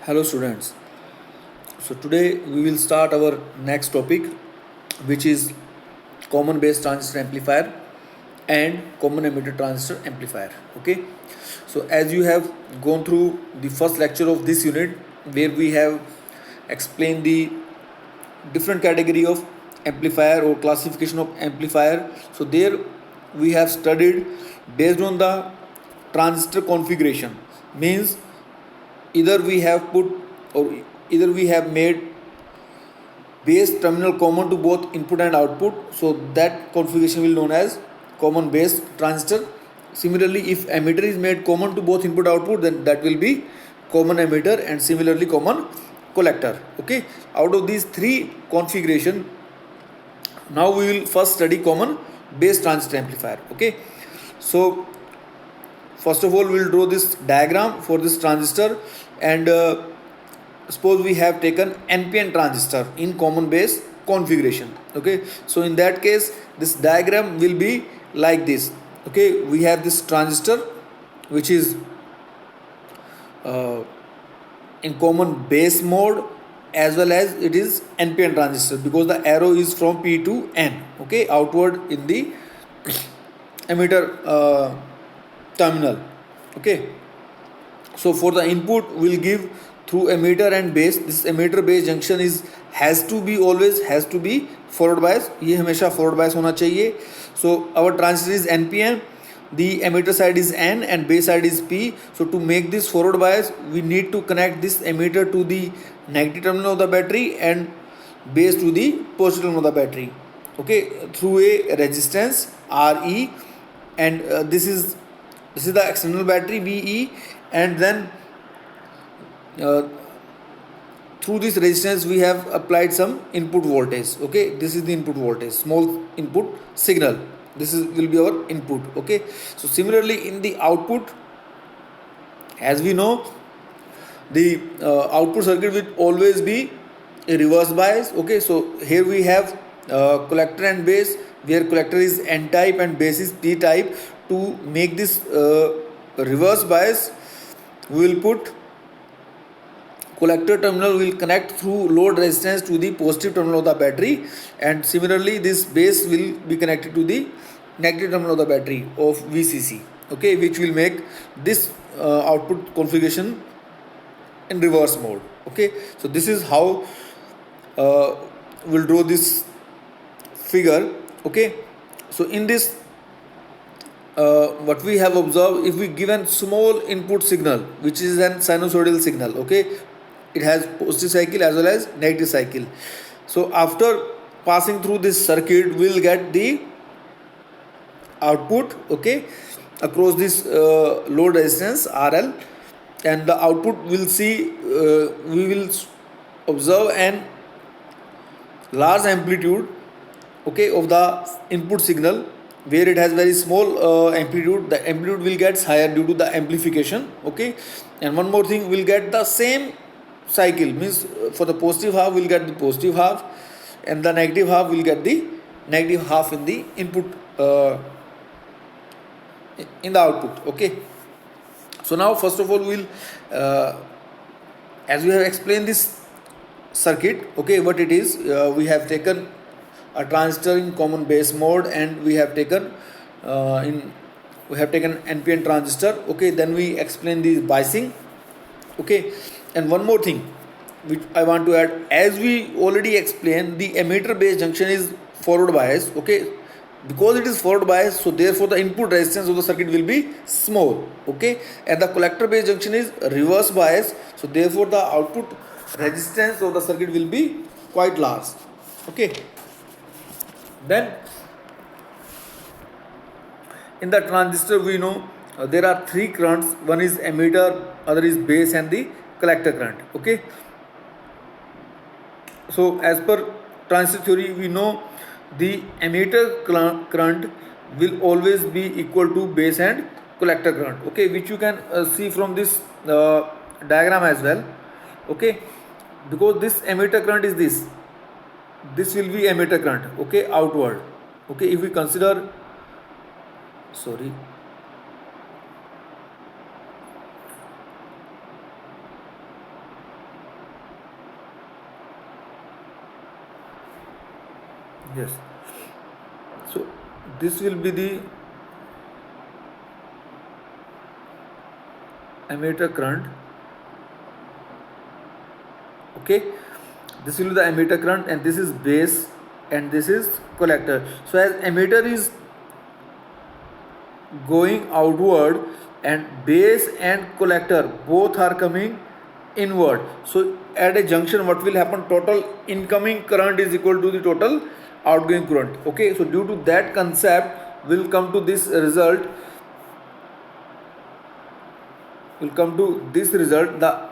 Hello students. So today we will start our next topic, which is common base transistor amplifier and common emitter transistor amplifier. Okay. So as you have gone through the first lecture of this unit, where we have explained the different category of amplifier or classification of amplifier. So there we have studied based on the transistor configuration, means either we have put or either we have made base terminal common to both input and output, so that configuration will known as common base transistor. Similarly, if emitter is made common to both input output, then that will be common emitter, and similarly common collector. Okay, out of these three configuration, now we will first study common base transistor amplifier. Okay, so first of all we will draw this diagram for this transistor, and suppose we have taken NPN transistor in common base configuration. Okay, so in that case this diagram will be like this. Okay, we have this transistor which is in common base mode, as well as it is NPN transistor, because the arrow is from P to N, okay, outward in the emitter terminal. Okay, so for the input we'll give through emitter and base. This emitter base junction is has to be forward bias, ये हमेशा forward bias होना चाहिए. So our transistor is NPN, the emitter side is N and base side is P. So to make this forward bias, we need to connect this emitter to the negative terminal of the battery and base to the positive terminal of the battery, okay, through a resistance RE, and this is the external battery VE, and then through this resistance we have applied some input voltage. Okay, this is the input voltage, small input signal. This will be our input. Okay, so similarly in the output, as we know, the output circuit will always be a reverse bias. Okay, so here we have collector and base, where collector is N type and base is P type. To make this reverse bias, we will put collector terminal will connect through load resistance to the positive terminal of the battery, and similarly this base will be connected to the negative terminal of the battery of VCC, okay, which will make this output configuration in reverse mode. Okay, so this is how we'll draw this figure. Okay, so in this what we have observed, if we given small input signal which is an sinusoidal signal, okay, it has positive cycle as well as negative cycle. So after passing through this circuit, we will get the output, okay, across this load resistance RL, and the output will see we will observe an large amplitude, okay, of the input signal, where it has very small amplitude. The amplitude will get higher due to the amplification. Okay, and one more thing, we'll get the same cycle, means for the positive half we'll get the positive half, and the negative half will get the negative half in the input in the output. Okay, so now first of all we'll as we have explained this circuit, okay, what it is, we have taken a transistor in common base mode, and we have taken NPN transistor. Okay, then we explain the biasing. Okay, and one more thing which I want to add, as we already explained, the emitter base junction is forward bias. Okay, because it is forward bias, so therefore the input resistance of the circuit will be small. Okay, and the collector base junction is reverse bias, so therefore the output resistance of the circuit will be quite large. Okay, then in the transistor we know there are three currents. One is emitter, other is base, and the collector current. Okay, so as per transistor theory, we know the emitter current will always be equal to base and collector current. Okay, which you can see from this diagram as well. Okay, because this emitter current is this will be emitter current, okay, outward. Okay, if we consider, sorry, Yes. So this will be the ammeter current. Okay, this will be the ammeter current, and this is base, and this is collector. So as ammeter is going outward and base and collector both are coming inward, so at a junction what will happen, total incoming current is equal to the total outgoing current. Okay, so due to that concept will come to this result, the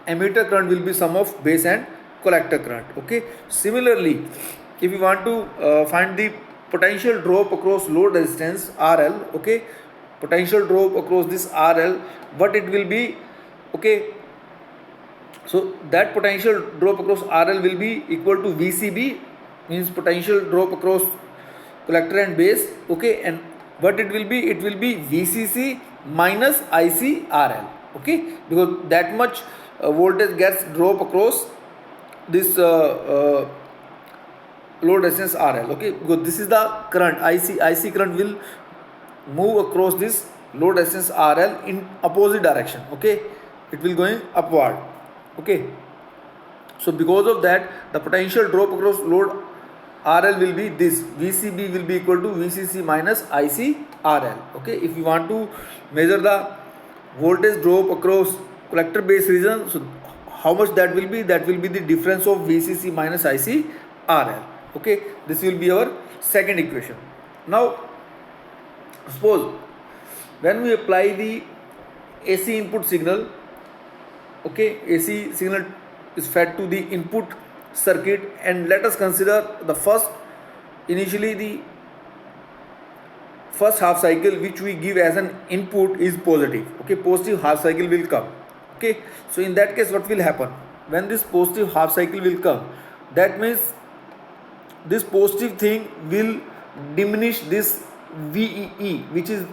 ammeter current will be sum of base and collector current. Okay, similarly if you want to find the potential drop across load resistance RL, okay, potential drop across this RL, what it will be? Okay, so that potential drop across RL will be equal to VCB, means potential drop across collector and base. Okay, and what it will be? It will be VCC minus ICRL. Okay, because that much voltage gets drop across this load resistance RL. Okay, because this is the current IC current will move across this load resistance RL in opposite direction. Okay, it will going upward. Okay, so because of that the potential drop across load RL will be this, VCB will be equal to VCC minus ICRL. Okay, if you want to measure the voltage drop across collector base region, so how much that will be? That will be the difference of VCC minus ICRL. Okay, this will be our second equation. Now suppose when we apply the AC input signal, okay, AC signal is fed to the input circuit, and let us consider the initially the first half cycle which we give as an input is positive. Okay, positive half cycle will come. Okay, so in that case what will happen? When this positive half cycle will come, that means this positive thing will diminish this VEE, which is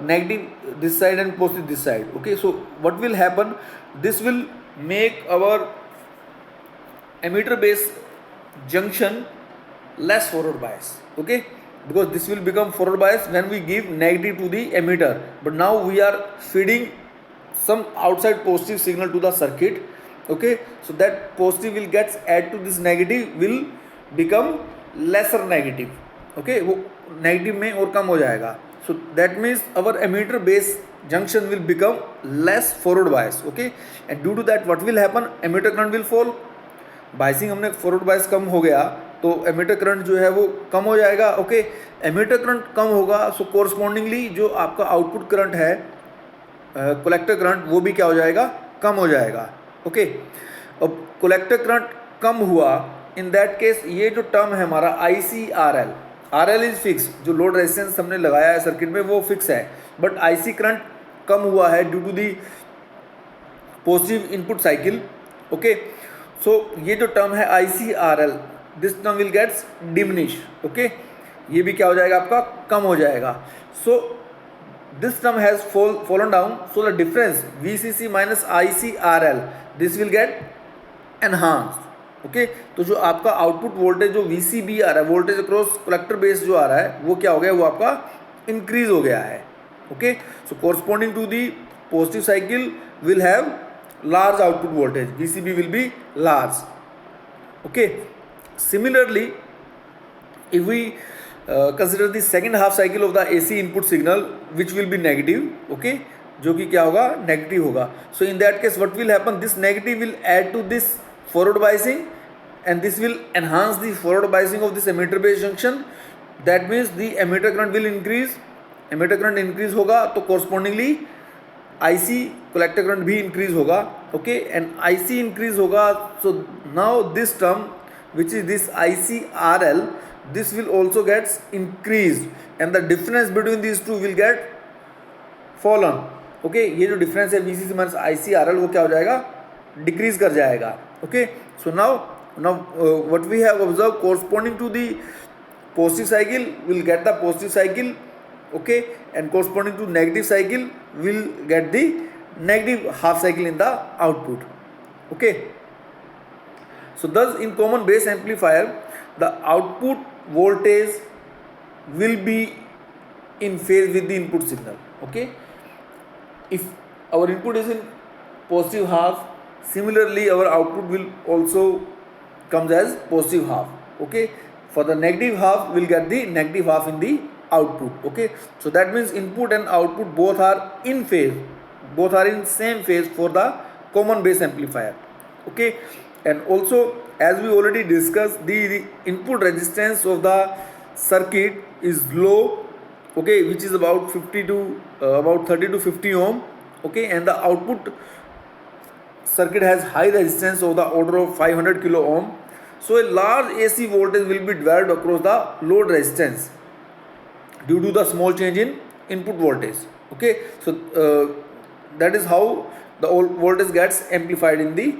negative this side and positive this side. Okay, so what will happen? This will make our ammeter base junction less forward bias. Okay, because this will become forward bias when we give negative to the ammeter, but now we are feeding some outside positive signal to the circuit. Okay, so that positive will get add to this negative, will become lesser negative. Okay, वो negative में और कम हो जाएगा. So that means our ammeter base junction will become less forward bias. Okay, and due to that what will happen? Ammeter current will fall. Biasing हमने forward बाइस कम हो गया तो एमीटर करंट जो है वो कम हो जाएगा. ओके, एमीटर करंट कम होगा, सो कोरस्पॉन्डिंगली जो आपका आउटपुट करंट है कलेक्टर करंट वो भी क्या हो जाएगा? कम हो जाएगा. ओके, अब कलेक्टर करंट कम हुआ, इन दैट केस ये जो टर्म है हमारा ICRL, RL इज फिक्स, जो लोड रेजिस्टेंस हमने लगाया है सर्किट में वो फिक्स है, बट IC करंट कम हुआ है due to the positive input cycle. Okay, so ये जो टर्म है ICRL, this term will gets diminish. Okay, ये भी क्या हो जाएगा? आपका कम हो जाएगा. So this term has fallen down, so the difference VCC minus ICRL this will get enhanced. Okay, तो जो आपका आउटपुट वोल्टेज जो VCB आ रहा है, वोल्टेज अक्रॉस कलेक्टर बेस जो आ रहा है, वो क्या हो गया? वो आपका इंक्रीज हो गया है. Okay, so corresponding to the positive cycle will have large output voltage, VCB will be large. Okay, similarly if we consider the second half cycle of the AC input signal which will be negative, okay, जो कि क्या होगा? Negative होगा. So in that case what will happen? This negative will add to this forward biasing and this will enhance the forward biasing of this emitter base junction. That means the emitter current will increase. emitter current increase होगा तो correspondingly IC collector current भी increase होगा. Okay, and IC increase होगा, so now this term which is this ICRL, this will also gets increase and the difference between this two will get fallen. Okay, ये जो difference है VCC minus ICRL वो क्या हो जाएगा? Decrease कर जाएगा. Okay, so now what we have observe, corresponding to the positive cycle will get the positive cycle. Okay, and corresponding to negative cycle will get the negative half cycle in the output. Okay, so thus in common base amplifier the output voltage will be in phase with the input signal. Okay, if our input is in positive half, similarly our output will also comes as positive half. Okay, for the negative half we'll get the negative half in the output. Okay, so that means input and output both are in phase, both are in same phase for the common base amplifier. Okay, and also as we already discussed, the input resistance of the circuit is low, okay, which is about 50 to about 30 to 50 ohm. Okay, and the output circuit has high resistance of the order of 500 kilo ohm. So a large AC voltage will be developed across the load resistance due to the small change in input voltage. Okay, so that is how the voltage gets amplified in the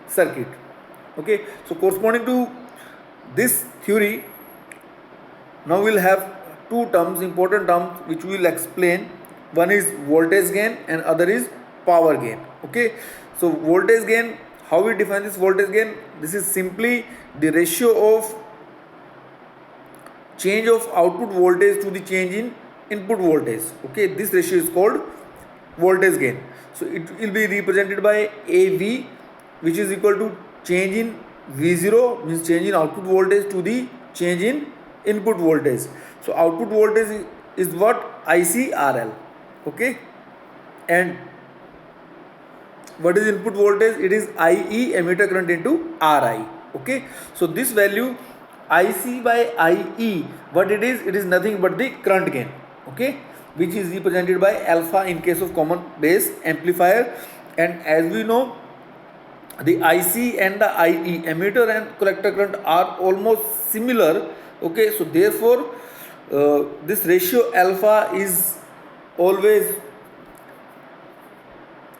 circuit. Okay, so corresponding to this theory, now we'll have two terms, important terms, which we will explain. One is voltage gain and other is power gain. Okay, so voltage gain, how we define this voltage gain? This is simply the ratio of change of output voltage to the change in input voltage. Okay, this ratio is called voltage gain. So it will be represented by AV, which is equal to change in V0, means change in output voltage to the change in input voltage. So output voltage is what? ICRL. Okay, and what is input voltage? It is IE, emitter current, into RI. Okay, so this value IC by IE, what it is? It is nothing but the current gain. Okay, which is represented by alpha in case of common base amplifier. And as we know, the IC and the IE, emitter and collector current, are almost similar. Okay, so therefore this ratio alpha is always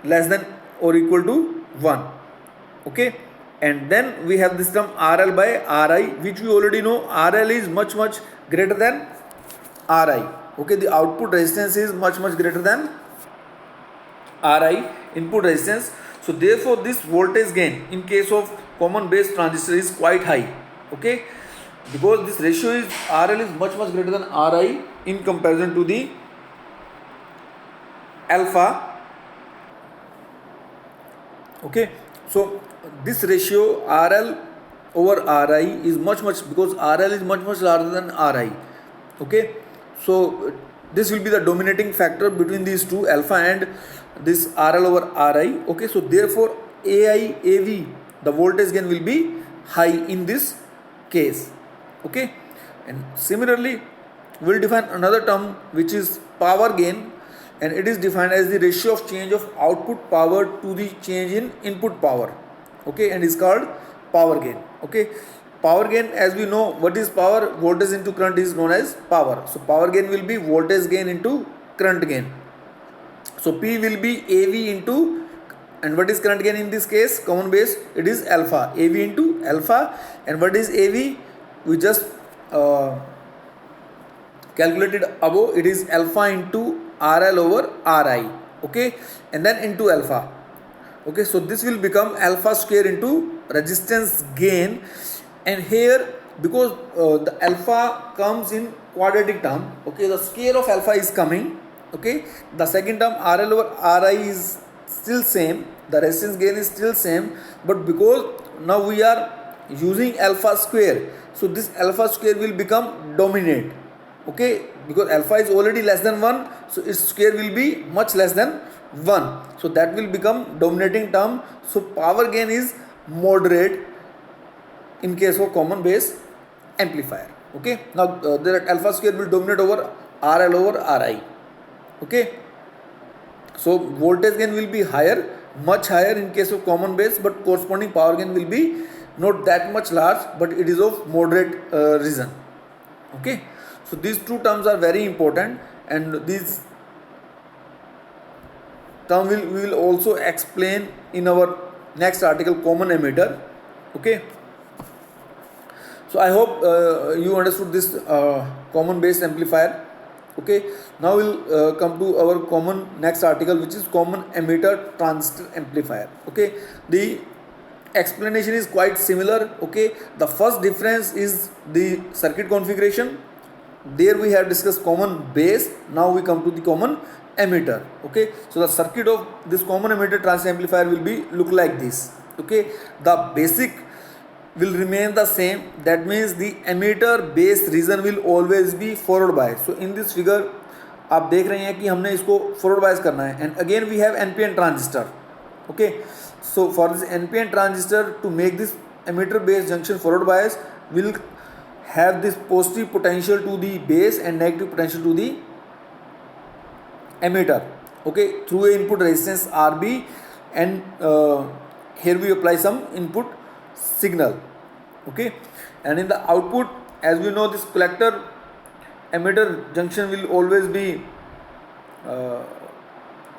less than or equal to 1. Okay, and then we have this term RL by RI, which we already know RL is much greater than RI. Okay, the output resistance is much greater than RI, input resistance. So therefore this voltage gain in case of common base transistor is quite high. Okay, because this ratio is RL is much greater than RI in comparison to the alpha. Okay, so this ratio RL over RI is much because RL is much larger than RI. Okay, so this will be the dominating factor between these two, alpha and this RL over RI. Okay, so therefore AI, AV, the voltage gain will be high in this case. Okay, and similarly we'll define another term which is power gain, and it is defined as the ratio of change of output power to the change in input power. Okay, and is called power gain. Okay, power gain, as we know, what is power? Voltage into current is known as power. So power gain will be voltage gain into current gain. So P will be AV into, and what is current gain in this case? Common base, it is alpha, AV into alpha. And what is AV? We just calculated above, it is alpha into RL over RI. Okay, and then into alpha. Okay, so this will become alpha square into resistance gain. And here, because the alpha comes in quadratic term, okay, the square of alpha is coming. Okay, the second term RL over RI is still same, the resistance gain is still same, but because now we are using alpha square, so this alpha square will become dominate. Okay, because alpha is already less than 1, so its square will be much less than 1, so that will become dominating term. So power gain is moderate in case of common base amplifier. Okay, now the alpha square will dominate over RL over RI. Okay, so voltage gain will be higher, much higher in case of common base, but corresponding power gain will be not that much large, but it is of moderate reason. Okay, so these two terms are very important, and these term we will also explain in our next article, common emitter. Okay, so I hope you understood this common base amplifier. Okay, now we'll come to our common next article, which is common emitter transistor amplifier. Okay, the explanation is quite similar. Okay, the first difference is the circuit configuration. There we have discussed common base. Now we come to the common emitter. Okay, so the circuit of this common emitter transistor amplifier will be look like this. Okay, the basic will remain the same. That means the emitter base region will always be forward bias. So in this figure आप देख रहे हैं कि हमने इसको forward bias करना है. And again we have NPN transistor. Okay, so for this NPN transistor, to make this emitter base junction forward bias, will have this positive potential to the base and negative potential to the emitter. Okay, through a input resistance RB, and here we apply some input signal. Okay, and in the output, as we know, this collector emitter junction will always be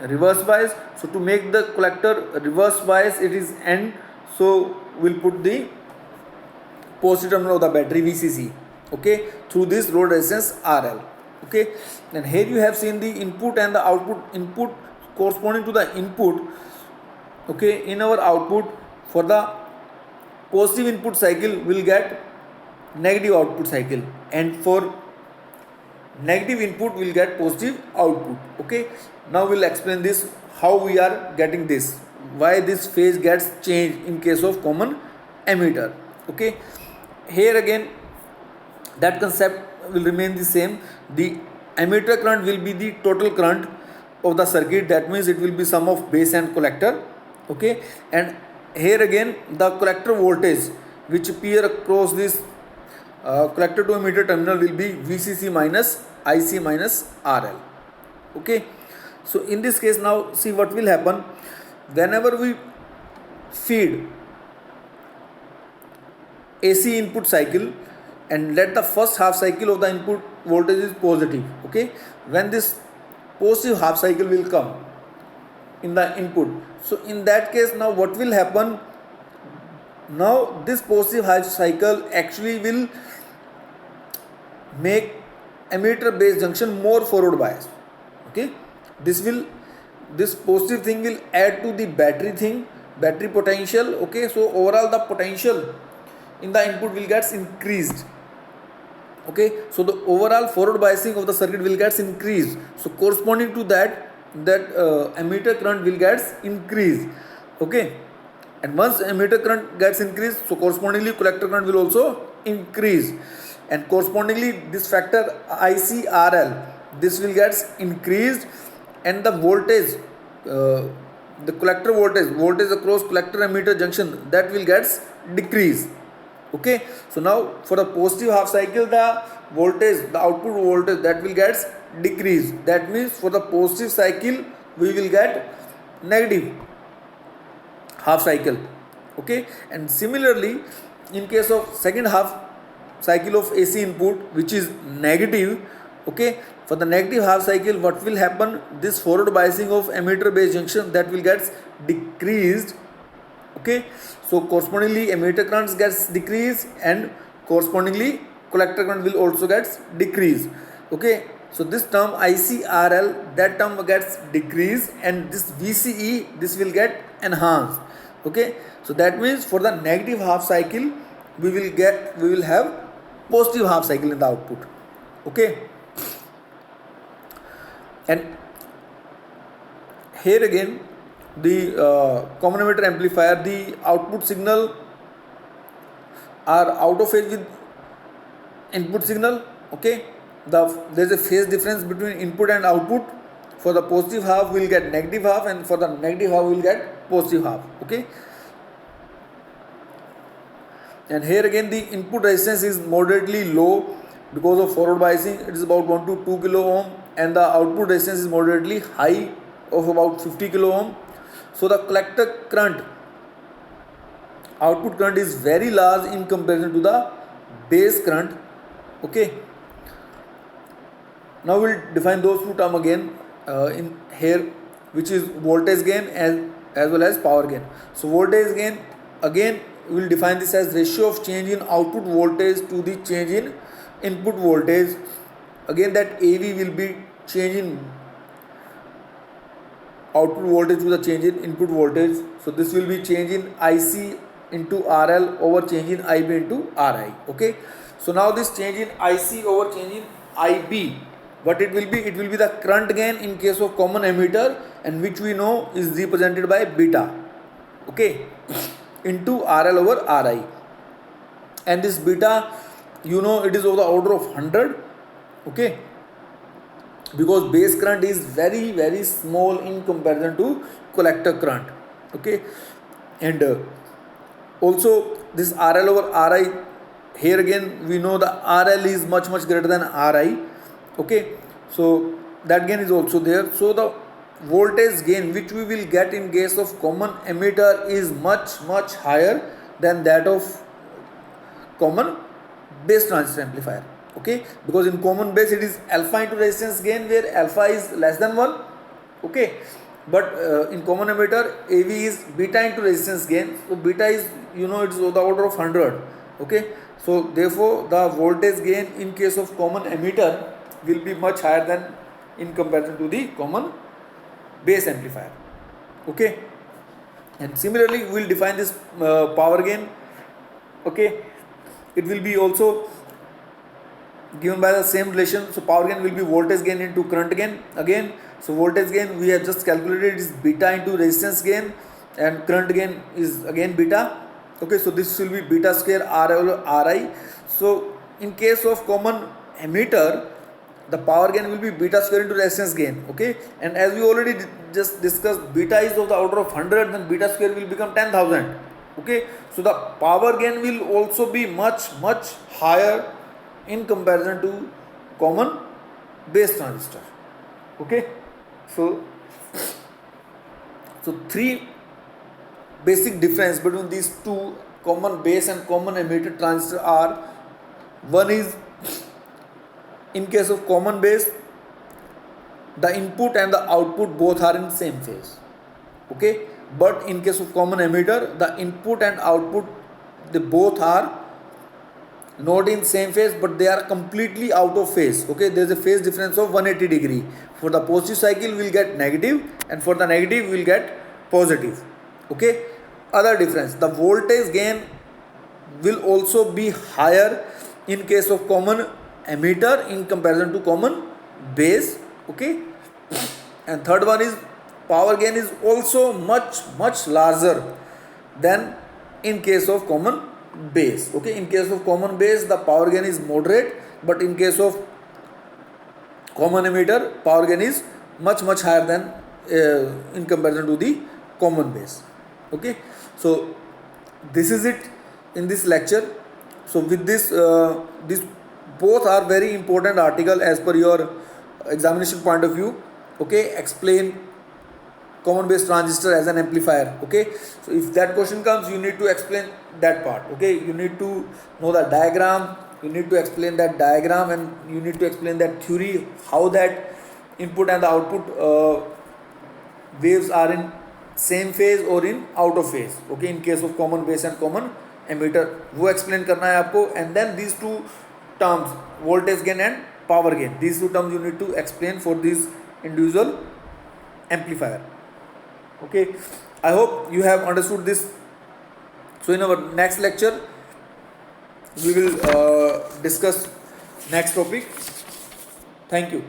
reverse bias. So to make the collector reverse bias, it is N. So we'll put the positive terminal of the battery VCC. Okay, through this load resistance RL. Okay, and here you have seen the input and the output. Input corresponding to the input. Okay, in our output, for the positive input cycle will get negative output cycle, and for negative input will get positive output. Okay, now we'll explain this, how we are getting this, why this phase gets changed in case of common emitter. Okay, here again that concept will remain the same. The emitter current will be the total current of the circuit. That means it will be sum of base and collector. Okay, and here again the collector voltage which appear across this collector to emitter terminal will be VCC minus IC minus RL. Okay, so in this case, now see what will happen whenever we feed AC input cycle and let the first half cycle of the input voltage is positive. Okay, when this positive half cycle will come in the input, so in that case, now what will happen, now this positive half cycle actually will make emitter base junction more forward bias. Okay, this positive thing will add to the battery potential. Okay, so overall the potential in the input will get increased. Okay, so the overall forward biasing of the circuit will get increased. So corresponding to that emitter current will get increased. Okay, and once emitter current gets increased, so correspondingly collector current will also increase, and correspondingly this factor ICRL, this will get increased, and the voltage, the collector voltage across collector emitter junction, that will get decreased. Okay, so now for the positive half cycle, the voltage, the output voltage, that will get decreased. That means for the positive cycle we will get negative half cycle. Okay, and similarly in case of second half cycle of AC input which is negative. Okay, for the negative half cycle, what will happen, this forward biasing of emitter base junction, that will get decreased. Okay, so correspondingly emitter current gets decreased, and correspondingly collector current will also get decreased. Okay, so this term ICRL, that term gets decreased, and this VCE, this will get enhanced. Okay, so that means for the negative half cycle we will have positive half cycle in the output. Okay, and here again the common emitter amplifier, the output signal are out of phase with input signal. Okay, there is a phase difference between input and output. For the positive half we will get negative half, and for the negative half we will get positive half. Okay, and here again the input resistance is moderately low because of forward biasing. It is about 1 to 2 kilo ohm, and the output resistance is moderately high of about 50 kilo ohm. So the collector current, output current is very large in comparison to the base current. Okay, now we'll define those two terms again in here, which is voltage gain as well as power gain. So voltage gain, again we will define this as ratio of change in output voltage to the change in input voltage. Again that AV will be change in output voltage to the change in input voltage. So this will be change in IC into RL over change in IB into RI. Okay, so now this change in IC over change in IB, what it will be? It will be the current gain in case of common emitter, and which we know is represented by beta. Okay, into RL over RI, and this beta, you know, it is of the order of 100. Okay, because base current is very small in comparison to collector current. Okay, and also this RL over RI, here again we know the RL is much greater than RI. Okay, so that gain is also there. So the voltage gain which we will get in case of common emitter is much higher than that of common base transistor amplifier. Okay, because in common base it is alpha into resistance gain, where alpha is less than 1. Okay, but in common emitter AV is beta into resistance gain, so beta is, you know, it is of the order of 100. Okay, so therefore the voltage gain in case of common emitter will be much higher than in comparison to the common base amplifier. Okay, and similarly we will define this power gain. Okay, it will be also given by the same relation. So power gain will be voltage gain into current gain again. So voltage gain we have just calculated is beta into resistance gain, and current gain is again beta. Okay, so this will be beta square RL RI. So in case of common emitter, the power gain will be beta square into resistance gain. Okay, and as we already just discussed, beta is of the order of 100, then beta square will become 10,000. Okay, so the power gain will also be much higher in comparison to common base transistor. Okay, so three basic difference between these two, common base and common emitter transistor, are: one is, in case of common base, the input and the output both are in same phase. Okay, but in case of common emitter, the input and output, they both are not in same phase, but they are completely out of phase. Okay, there is a phase difference of 180 degree. For the positive cycle we will get negative, and for the negative we will get positive. Okay, other difference, the voltage gain will also be higher in case of common emitter in comparison to common base. Okay, and third one is, power gain is also much larger than in case of common base. Okay, in case of common base the power gain is moderate, but in case of common emitter power gain is much higher than in comparison to the common base. Okay, so this is it in this lecture. So with this these both are very important article as per your examination point of view. Okay, explain common base transistor as an amplifier. Okay, so if that question comes, you need to explain that part. Okay, you need to know the diagram, you need to explain that diagram, and you need to explain that theory, how that input and the output waves are in same phase or in out of phase. Okay, in case of common base and common emitter, वो explain करना है आपको. And then these two terms, voltage gain and power gain, these two terms you need to explain for this individual amplifier. Okay, I hope you have understood this. So in our next lecture we will discuss next topic. Thank you.